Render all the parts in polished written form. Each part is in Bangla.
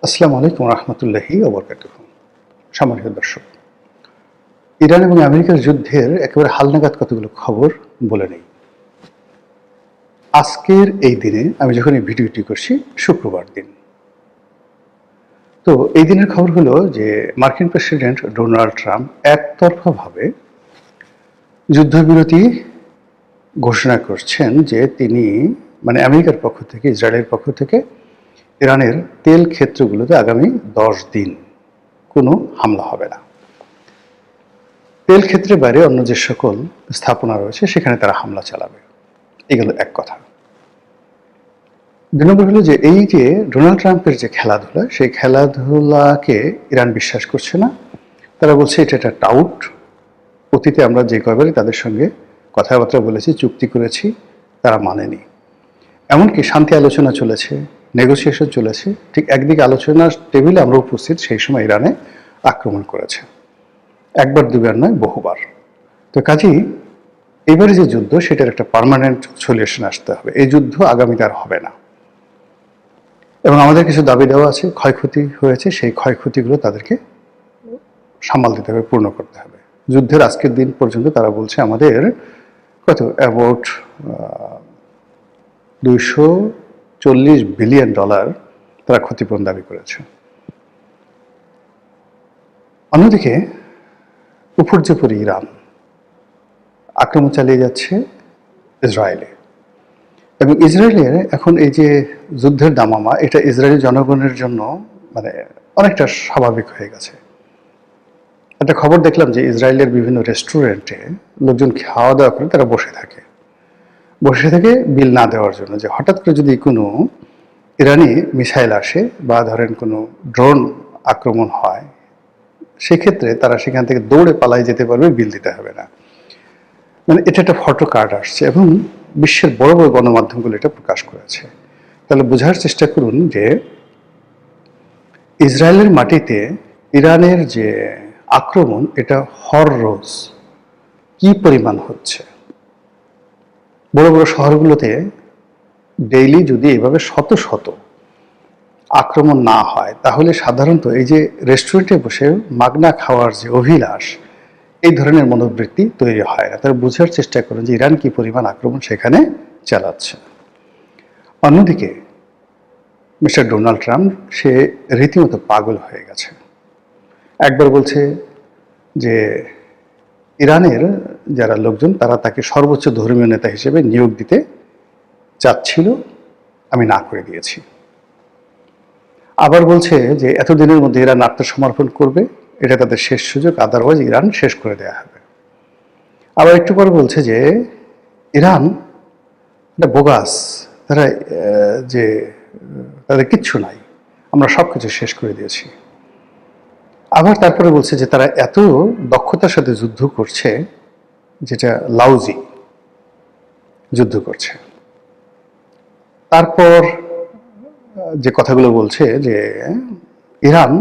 আসসালামু আলাইকুম রহমতুল্লাহি ওয়া বারাকাতুহু। সম্মানিত দর্শক, ইরান এবং আমেরিকার যুদ্ধের একেবারে হালনাগাদ কতগুলো খবর বলে নেই। আজকের এই দিনে আমি যখন এই ভিডিওটি করছি, শুক্রবার দিন। তো এই দিনের খবর হলো যে মার্কিন প্রেসিডেন্ট ডোনাল্ড ট্রাম্প একতরফাভাবে যুদ্ধবিরতি ঘোষণা করছেন যে তিনি আমেরিকার পক্ষ থেকে, ইসরায়েলের পক্ষ থেকে ইরানের তেল ক্ষেত্রগুলোতে আগামী 10 দিন কোনো হামলা হবে না। তেল ক্ষেত্রের বাইরে অন্য যে সকল স্থাপনা রয়েছে সেখানে তারা হামলা চালাবে। এগুলো এক কথা। 2 নম্বর হলো যে এই যে ডোনাল্ড ট্রাম্পের যে খেলাধুলা, সেই খেলাধুলাকে ইরান বিশ্বাস করছে না। তারা বলছে এটা একটা টাউট। অতীতে আমরা যে কয়বারই তাদের সঙ্গে কথাবার্তা বলেছি, চুক্তি করেছি, তারা মানেনি। এমনকি শান্তি আলোচনা চলেছে, নেগোসিয়েশন চলেছে, ঠিক একদিকে আলোচনার টেবিলে আমরা উপস্থিত, সেই সময় ইরানে আক্রমণ করেছে। একবার দুবার নয়, বহুবার। তো কাজেই এবারে যে যুদ্ধ, সেটার একটা পার্মানেন্ট সলিউশন আসতে হবে। এই যুদ্ধ আগামীতে আর হবে না। এবং আমাদের কিছু দাবি দেওয়া আছে, ক্ষয়ক্ষতি হয়েছে, সেই ক্ষয়ক্ষতিগুলো তাদেরকে সামাল দিতে হবে, পূর্ণ করতে হবে। যুদ্ধের আজকের দিন পর্যন্ত তারা বলছে আমাদের অ্যাবাউট $240 বিলিয়ন তারা ক্ষতিপূরণ দাবি করেছে। অন্যদিকে উপর্যুপরি ইরান আক্রমণ চালিয়ে যাচ্ছে ইসরায়েলে, এবং ইসরায়েলের এখন এই যে যুদ্ধের দামামা, এটা ইসরায়েলি জনগণের জন্য অনেকটা স্বাভাবিক হয়ে গেছে। একটা খবর দেখলাম যে ইসরায়েলের বিভিন্ন রেস্টুরেন্টে লোকজন খাওয়া দাওয়া করে, তারা বসে থাকে বিল না দেওয়ার জন্য, যে হঠাৎ করে যদি কোনো ইরানি মিসাইল আসে বা ধরেন কোনো ড্রোন আক্রমণ হয়, সেক্ষেত্রে তারা সেখান থেকে দৌড়ে পালাই যেতে পারবে, বিল দিতে হবে না। এটা একটা ফটো কার্ড আসছে, এবং বিশ্বের বড় বড় গণমাধ্যমগুলো এটা প্রকাশ করেছে। তাহলে বোঝার চেষ্টা করুন যে ইসরায়েলের মাটিতে ইরানের যে আক্রমণ, এটা হররোজ কি পরিমাণ হচ্ছে। বড় বড় শহরগুলোতে ডেইলি যদি এভাবে শত শত আক্রমণ না হয়, তাহলে সাধারণত এই যে রেস্টুরেন্টে বসে মাগনা খাওয়ার যে অভিলাষ, এই ধরনের মনোবৃত্তি তৈরি হয় না। তারা বোঝার চেষ্টা করেন যে ইরান কি পরিমাণ আক্রমণ সেখানে চালাচ্ছে। অন্যদিকে মিস্টার ডোনাল্ড ট্রাম্প, সে রীতিমতো পাগল হয়ে গেছে। একবার বলছে যে ইরানের যারা লোকজন, তারা তাকে সর্বোচ্চ ধর্মীয় নেতা হিসেবে নিয়োগ দিতে চাচ্ছিল, আমি না করে দিয়েছি। আবার বলছে যে এতদিনের মধ্যে ইরান আত্মসমর্পণ করবে, এটা তাদের শেষ সুযোগ, আদারওয়াইজ ইরান শেষ করে দেওয়া হবে। আবার একটু পরে বলছে যে ইরান এটা বোগাস, তারা যে তাদের কিচ্ছু নাই, আমরা সব কিছু শেষ করে দিয়েছি। আবার তারপরে বলছে যে তারা এত দক্ষতার সাথে যুদ্ধ করছে, যেটা লাউজি যুদ্ধ করছে। তারপর যে কথাগুলো বলছে যে ইরান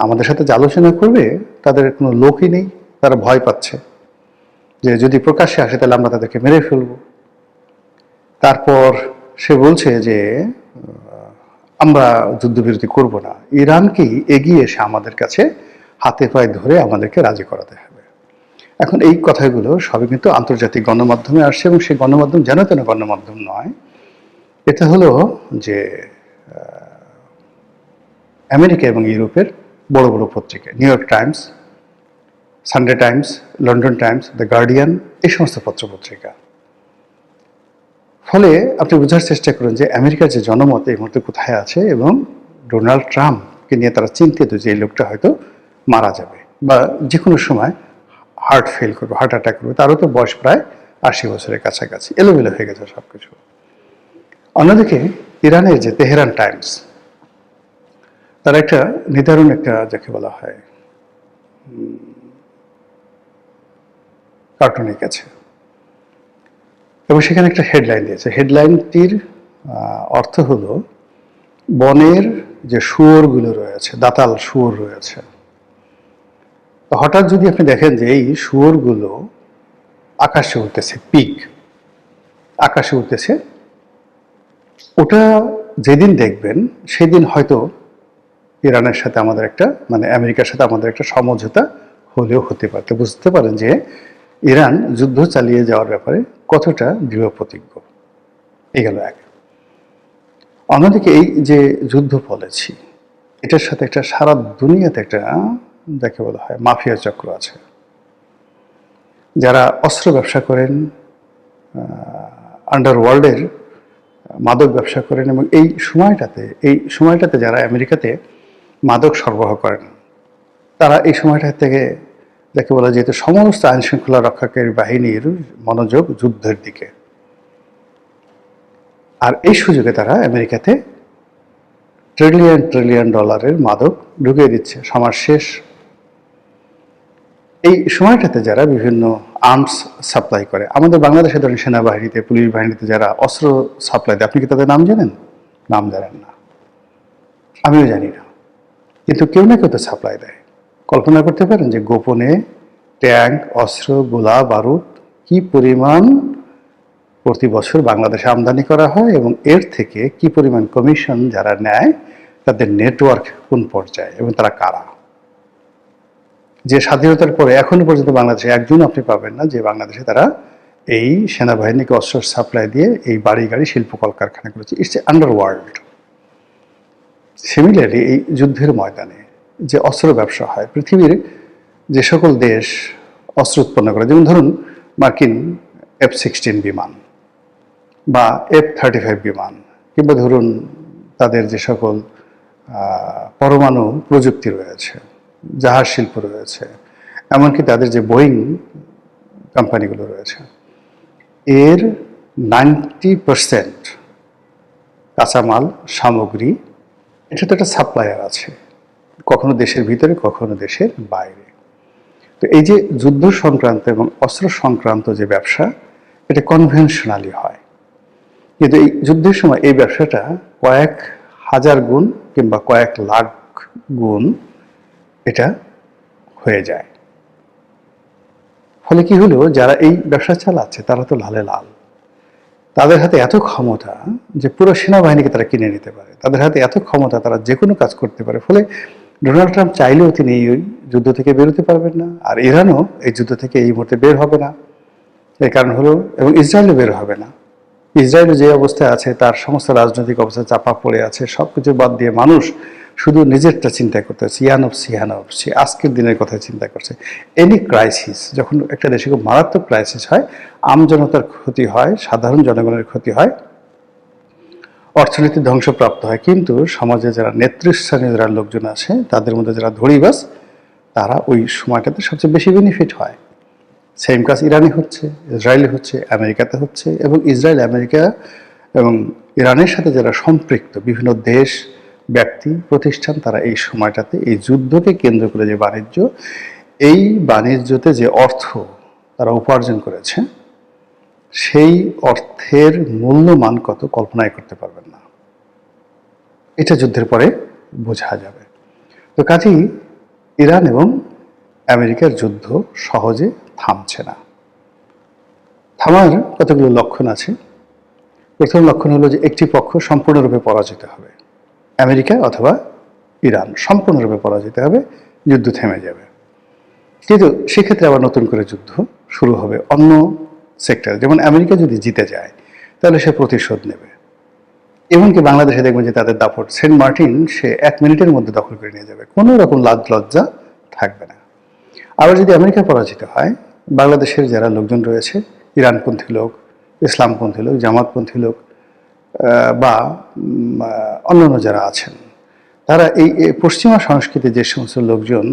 আমাদের সাথে যে আলোচনা করবে, তাদের কোনো লোকই নেই, তারা ভয় পাচ্ছে যে যদি প্রকাশ্যে আসে তাহলে আমরা তাদেরকে মেরে ফেলব। তারপর সে বলছে যে আমরা যুদ্ধবিরতি করব না, ইরানকেই এগিয়ে এসে আমাদের কাছে হাতে পায়ে ধরে আমাদেরকে রাজি করাতে হবে। এখন এই কথাগুলো সবই কিন্তু আন্তর্জাতিক গণমাধ্যমে আসছে, এবং সেই গণমাধ্যম যেন তেন গণমাধ্যম নয়। এটা হলো যে আমেরিকা এবং ইউরোপের বড় বড় পত্রিকা, new York Times, Sunday Times, London Times, the guardian, এই সমস্ত পত্রপত্রিকা। ফলে আপনি বোঝার চেষ্টা করুন যে আমেরিকার যে জনমত এই মুহূর্তে কোথায় আছে, এবং ডোনাল্ড ট্রাম্পকে নিয়ে তারা চিন্তিত যে এই লোকটা হয়তো মারা যাবে, বা যে কোনো সময় হার্ট ফেল করবে, হার্ট অ্যাটাক করবে। তারও তো বয়স প্রায় 80 বছরের কাছাকাছি, এলোমেলো হয়ে গেছে সব কিছু। অন্যদিকে ইরানের যে তেহরান টাইমস, তারা একটা নির্ধারণ, একটা যাকে বলা হয় কার্টুন এঁকেছে, এবং সেখানে একটা হেডলাইন দিয়েছে। হেডলাইনটির অর্থ হলো বনের যে শুয়োরগুলো রয়েছে, দাতাল শুয়োর রয়েছে, তো হঠাৎ যদি আপনি দেখেন যে এই শুয়োরগুলো আকাশে উঠতেছে, পিক আকাশে উঠতেছে, ওটা যেদিন দেখবেন সেদিন হয়তো ইরানের সাথে আমাদের একটা মানে আমেরিকার সাথে আমাদের একটা সমঝোতা হলেও হতে পারে। বুঝতে পারেন যে ইরান যুদ্ধ চালিয়ে যাওয়ার ব্যাপারে কতটা দৃঢ় প্রতিজ্ঞ। এই গেল এক। অন্যদিকে এই যে যুদ্ধ বলেছি, এটার সাথে একটা সারা দুনিয়াতে একটা যাকে বলা হয় মাফিয়া চক্র আছে, যারা অস্ত্র ব্যবসা করেন, আন্ডারওয়ার্ল্ডের মাদক ব্যবসা করেন, এবং এই সময়টাতে যারা আমেরিকাতে মাদক সরবরাহ করেন, তারা এই সময়টা থেকে যাকে বলা যেহেতু সমস্ত আইন শৃঙ্খলা রক্ষাকারী বাহিনীর মনোযোগ যুদ্ধের দিকে, আর এই সুযোগে তারা আমেরিকাতে ট্রিলিয়ন ট্রিলিয়ন ডলারের মাদক ঢুকিয়ে দিচ্ছে। সমাজ শেষ। এই সময়টাতে যারা বিভিন্ন আর্মস সাপ্লাই করে, আমাদের বাংলাদেশে ধরেন সেনাবাহিনীতে, পুলিশ বাহিনীতে যারা অস্ত্র সাপ্লাই দেয়, আপনি কি তাদের নাম জানেন? নাম জানেন না, আমিও জানি না, কিন্তু কেউ না কেউ তো সাপ্লাই দেয়। কল্পনা করতে পারেন যে গোপনে ট্যাঙ্ক, অস্ত্র, গোলা বারুদ কি পরিমাণ প্রতি বছর বাংলাদেশে আমদানি করা হয়, এবং এর থেকে কি পরিমাণ কমিশন যারা নেয়, তাদের নেটওয়ার্ক কোন পর্যায়ে, এবং তারা কারা। যে স্বাধীনতার পরে এখনো পর্যন্ত বাংলাদেশে একজন আপনি পাবেন না যে বাংলাদেশে তারা এই সেনাবাহিনীকে অস্ত্র সাপ্লাই দিয়ে এই বাড়ি গাড়ি শিল্প কলকারখানা করেছে। It's a underworld. সিমিলারলি এই যুদ্ধের ময়দানে যে অস্ত্র ব্যবসা হয়, পৃথিবীর যে সকল দেশ অস্ত্র উৎপন্ন করে, যেমন ধরুন মার্কিন F-16 বিমান বা F-35 বিমান, কিংবা ধরুন তাদের যে সকল পরমাণু প্রযুক্তি রয়েছে, জাহাজ শিল্প রয়েছে, এমনকি তাদের যে বোয়িং কোম্পানিগুলো রয়েছে, এর 90% কাঁচামাল সামগ্রী এটা তো একটা সাপ্লায়ার আছে, কখনো দেশের ভিতরে, কখনো দেশের বাইরে। তো এই যে যুদ্ধ সংক্রান্ত এবং অস্ত্র সংক্রান্ত যে ব্যবসা, এটা কনভেনশনালি হয়, কিন্তু এই যুদ্ধের সময় এই ব্যবসাটা কয়েক হাজার গুণ কিংবা কয়েক লাখ গুণ এটা হয়ে যায়। ফলে কি হলো, যারা এই ব্যবসা চালাচ্ছে তারা তো লালে লাল। তাদের হাতে এত ক্ষমতা যে পুরো সেনাবাহিনীকে তারা কিনে নিতে পারে, তাদের হাতে এত ক্ষমতা, তারা যে কোনো কাজ করতে পারে। ফলে ডোনাল্ড ট্রাম্প চাইলেও তিনি এই যুদ্ধ থেকে বেরোতে পারবেন না, আর ইরানও এই যুদ্ধ থেকে এই মুহূর্তে বের হবে না। এর কারণ হলো, এবং ইসরায়েলও বের হবে না। ইসরায়েল যে অবস্থায় আছে, তার সমস্ত রাজনৈতিক অবস্থা চাপা পড়ে আছে, সব কিছু বাদ দিয়ে মানুষ শুধু নিজেরটা চিন্তা করতেছে, সে আজকের দিনের কথা চিন্তা করছে। এনি ক্রাইসিস, যখন একটা দেশে খুব মারাত্মক ক্রাইসিস হয়, আমজনতার ক্ষতি হয়, সাধারণ জনগণের ক্ষতি হয়, অর্থনীতি ধ্বংসপ্রাপ্ত হয়, কিন্তু সমাজে যারা নেতৃস্থানীয় যারা লোকজন আছে, তাদের মধ্যে যারা ধড়িবাজ, তারা ওই সময়টাতে সবচেয়ে বেশি বেনিফিট হয়। সেম কাজ ইরানে হচ্ছে, ইসরায়েলে হচ্ছে, আমেরিকাতে হচ্ছে, এবং ইসরায়েল, আমেরিকা এবং ইরানের সাথে যারা সম্পৃক্ত বিভিন্ন দেশ, ব্যক্তি, প্রতিষ্ঠান, তারা এই সময়টাতে এই যুদ্ধকে কেন্দ্র করে যে বাণিজ্য, এই বাণিজ্যতে যে অর্থ তারা উপার্জন করেছে, সেই অর্থের মূল্যমান কত কল্পনাই করতে পারবেন না। এটা যুদ্ধের পরে বোঝা যাবে। তো কাজেই ইরান এবং আমেরিকার যুদ্ধ সহজে থামছে না। থামার কতগুলো লক্ষণ আছে। প্রথম লক্ষণ হলো যে একটি পক্ষ সম্পূর্ণরূপে পরাজিত হবে, আমেরিকা অথবা ইরান সম্পূর্ণরূপে পরাজিত হবে, যুদ্ধ থেমে যাবে। কিন্তু সেক্ষেত্রে আবার নতুন করে যুদ্ধ শুরু হবে অন্য সেক্টরে। যেমন আমেরিকা যদি জিতে যায়, তাহলে সে প্রতিশোধ নেবে। এমনকি বাংলাদেশে দেখবেন যে তাদের দাপট, সেন্ট মার্টিন সে 1 মিনিটের মধ্যে দখল করে নিয়ে যাবে, কোনো রকম লাজ লজ্জা থাকবে না। আবার যদি আমেরিকা পরাজিত হয়, বাংলাদেশের যারা লোকজন রয়েছে, ইরানপন্থী লোক, ইসলামপন্থী লোক, জামাতপন্থী লোক বা অন্যান্য যারা আছেন, তারা এই পশ্চিমা সংস্কৃতির যে সমস্ত লোকজন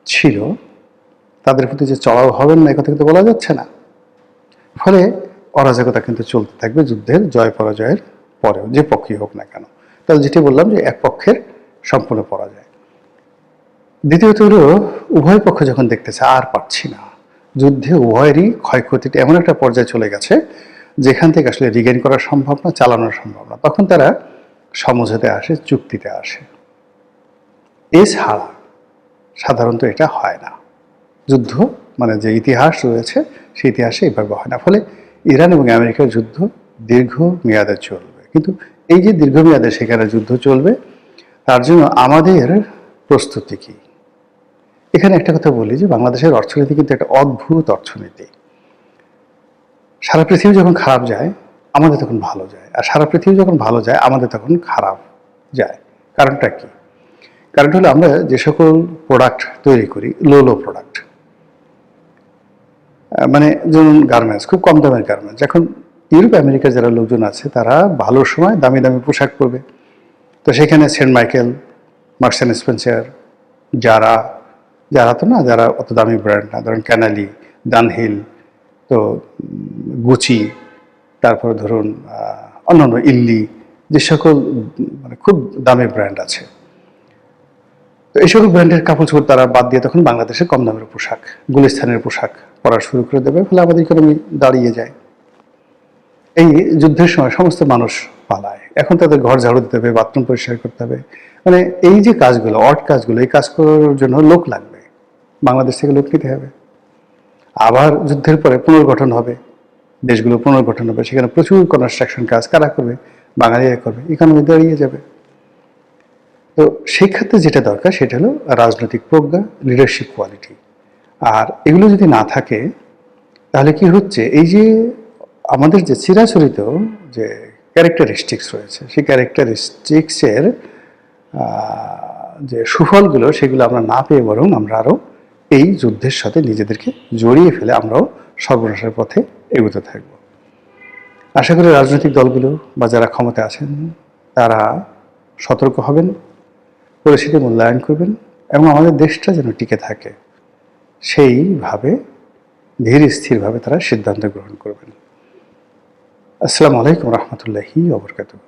ছিল, তাদের প্রতি যে চড়াও হবেন না, কথা কিন্তু বলা যাচ্ছে না। ফলে অরাজকতা কিন্তু চলতে থাকবে যুদ্ধের জয় পরাজয়ের পরেও, যে পক্ষই হোক না কেন। তাহলে যেটি বললাম যে এক পক্ষের সম্পূর্ণ পরাজয়। দ্বিতীয়ত হলো, উভয় পক্ষ যখন দেখতেছে আর পারছি না, যুদ্ধে উভয়েরই ক্ষয়ক্ষতিটা এমন একটা পর্যায়ে চলে গেছে যেখান থেকে আসলে রিগেইন করা সম্ভব না, চালানো সম্ভব না, তখন তারা সমঝোতে আসে, চুক্তিতে আসে। এছাড়া সাধারণত এটা হয় না। যুদ্ধ মানে যে ইতিহাস রয়েছে, সেই ইতিহাসে এইভাবে হয় না। ফলে ইরান এবং আমেরিকার যুদ্ধ দীর্ঘ মেয়াদে চলবে। কিন্তু এই যে দীর্ঘমেয়াদে সেখানে যুদ্ধ চলবে, তার জন্য আমাদের প্রস্তুতি কি? এখানে একটা কথা বলি যে বাংলাদেশের অর্থনীতি কিন্তু একটা অদ্ভুত অর্থনীতি। সারা পৃথিবী যখন খারাপ যায় আমাদের তখন ভালো যায়, আর সারা পৃথিবী যখন ভালো যায় আমাদের তখন খারাপ যায়। কারণটা কি? কারণটা হলো আমরা যে সকল প্রোডাক্ট তৈরি করি, লো প্রোডাক্ট, মানে ধরুন গার্মেন্টস, খুব কম দামের গার্মেন্টস। এখন ইউরোপ আমেরিকার যারা লোকজন আছে তারা ভালো সময় দামি দামি পোশাক পরবে, তো সেখানে Saint Michael, Marks and Spencer, যারা যারা তো না, যারা অত দামি ব্র্যান্ড না, ধরুন ক্যানালি, ডানহিল, তো গুচি, তারপরে ধরুন অন্যান্য ইল্লি, যে সকল মানে খুব দামি ব্র্যান্ড আছে, তো এই সকল ব্র্যান্ডের কাপড় চোপড় তারা বাদ দিয়ে তখন বাংলাদেশের কম দামের পোশাক, গুলিস্তানের পোশাক পরা শুরু করে দেবে, ফলে আমাদের ইকোনমি দাঁড়িয়ে যায়। এই যুদ্ধের সময় সমস্ত মানুষ পালায়, এখন তাদের ঘর ঝাড়ু দিতে হবে, বাথরুম পরিষ্কার করতে হবে, মানে এই যে কাজগুলো, অড কাজগুলো, এই কাজ করার জন্য লোক লাগবে, বাংলাদেশ থেকে লোক নিতে হবে। আবার যুদ্ধের পরে পুনর্গঠন হবে, দেশগুলো পুনর্গঠন হবে, সেখানে প্রচুর কনস্ট্রাকশন কাজ কারা করবে? বাঙালিরা করবে, ইকোনমি দাঁড়িয়ে যাবে। তো সেই ক্ষেত্রে যেটা দরকার সেটা হলো রাজনৈতিক প্রজ্ঞা, লিডারশিপ কোয়ালিটি। আর এগুলো যদি না থাকে তাহলে কি হচ্ছে, এই যে আমাদের যে চিরাচরিত যে ক্যারেক্টারিস্টিক্স রয়েছে, সেই ক্যারেক্টারিস্টিক্সের যে সুফলগুলো সেগুলো আমরা না পেয়ে বরং আমরা আরও এই যুদ্ধের সাথে নিজেদেরকে জড়িয়ে ফেলে আমরাও সর্বনাশের পথে এগোতে থাকব। আশা করি রাজনৈতিক দলগুলো বা যারা ক্ষমতায় আছেন তারা সতর্ক হবেন, পরিস্থিতি মূল্যায়ন করবেন এবং আমাদের দেশটা যেন টিকে থাকে সেইভাবে ধীর স্থিরভাবে তারা সিদ্ধান্ত গ্রহণ করবেন। আসসালামু আলাইকুম রহমতুল্লাহি ওয়া বারাকাতুহু।